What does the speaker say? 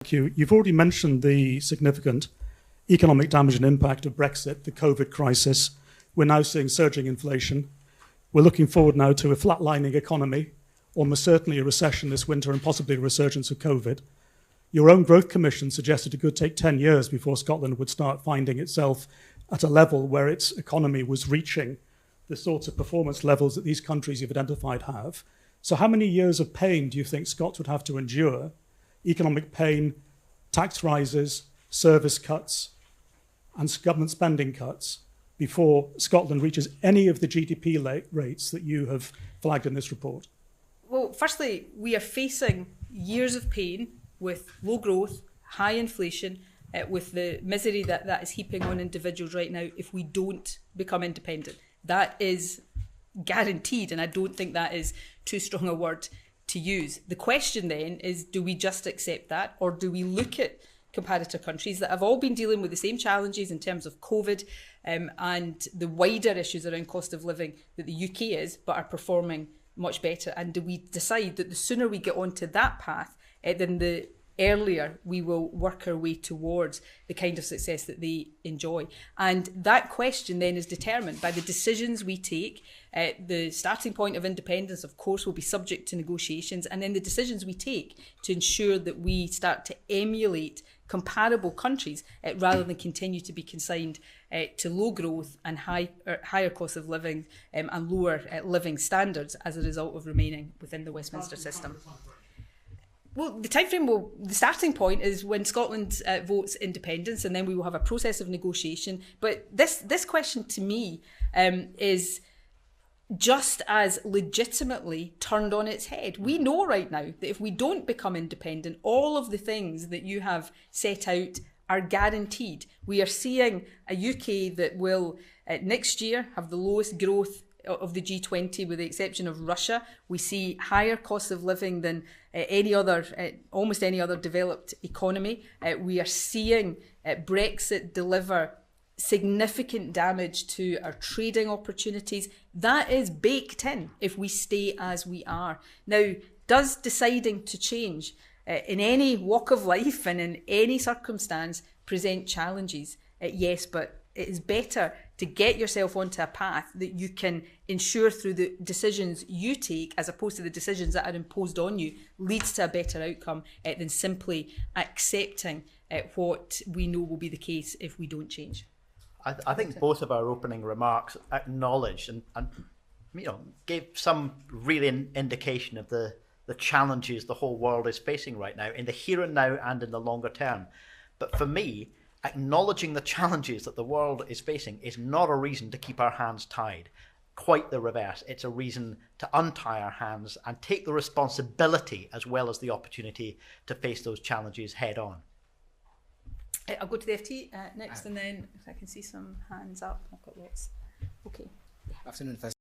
Thank you. You've already mentioned the significant economic damage and impact of Brexit, the COVID crisis. We're now seeing surging inflation. We're looking forward now to a flatlining economy, almost certainly a recession this winter and possibly a resurgence of COVID. Your own growth commission suggested it could take 10 years before Scotland would start finding itself at a level where its economy was reaching the sorts of performance levels that these countries you've identified have. So how many years of pain do you think Scots would have to endure? Economic pain, tax rises, service cuts, and government spending cuts before Scotland reaches any of the GDP rates that you have flagged in this report? Well, firstly, we are facing years of pain with low growth, high inflation, with the misery that is heaping on individuals right now if we don't become independent. That is guaranteed, and I don't think that is too strong a word to use. The question then is, do we just accept that, or do we look at comparator countries that have all been dealing with the same challenges in terms of COVID and the wider issues around cost of living that the UK is, but are performing much better? And do we decide that the sooner we get onto that path, then the earlier we will work our way towards the kind of success that they enjoy? And that question then is determined by the decisions we take. The starting point of independence, of course, will be subject to negotiations, and then the decisions we take to ensure that we start to emulate comparable countries rather than continue to be consigned to low growth and higher cost of living and lower living standards as a result of remaining within the Westminster system. Well, the starting point is when Scotland votes independence, and then we will have a process of negotiation. But this question to me is just as legitimately turned on its head. We know right now that if we don't become independent, all of the things that you have set out are guaranteed. We are seeing a UK that will next year have the lowest growth of the G20 with the exception of Russia. We see higher costs of living than almost any other developed economy. We are seeing Brexit deliver significant damage to our trading opportunities. That is baked in if we stay as we are. Now, does deciding to change in any walk of life and in any circumstance present challenges? Yes, but it is better to get yourself onto a path that you can ensure through the decisions you take, as opposed to the decisions that are imposed on you, leads to a better outcome than simply accepting what we know will be the case if we don't change. I think both of our opening remarks acknowledged and gave some real indication of the challenges the whole world is facing right now, in the here and now and in the longer term. But for me, acknowledging the challenges that the world is facing is not a reason to keep our hands tied. Quite the reverse. It's a reason to untie our hands and take the responsibility as well as the opportunity to face those challenges head on. I'll go to the FT next, and then if I can see some hands up. I've got lots. Okay. Afternoon, First